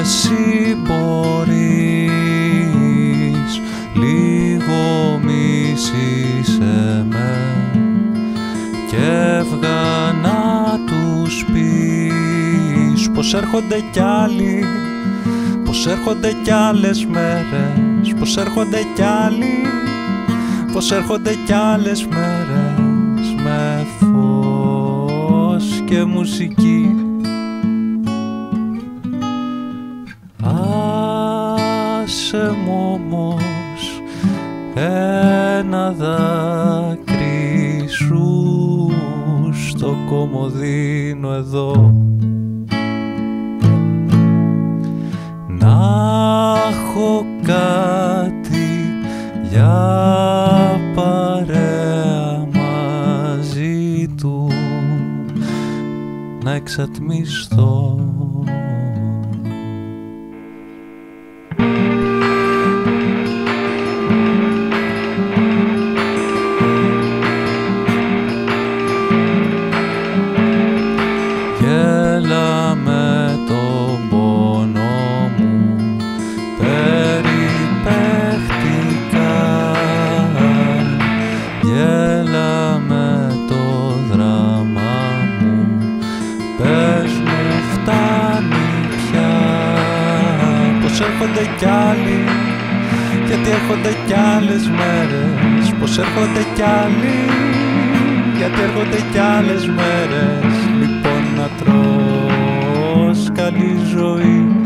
εσύ μπορείς, λίγο μίσησέ με και έβγα να τους πεις πως έρχονται κι άλλοι, πως έρχονται κι άλλες μέρες, πως έρχονται κι άλλοι, πως έρχονται κι άλλες μέρες με φως και μουσική. Άσε μου όμως ένα δάκρυ σου στο κομμωδίνο εδώ, να έχω κάτι για παρέα μαζί του να εξατμιστώ. Γέλα με τον πόνο μου περιπέχτηκα, γέλα με το δράμα μου, πες μου φτάνει πια, πως έρχονται κι άλλοι, γιατί έρχονται κι άλλες μέρες, πως έρχονται κι άλλοι, γιατί έρχονται κι άλλες μέρες. Λοιπόν να τρως καλή ζωή.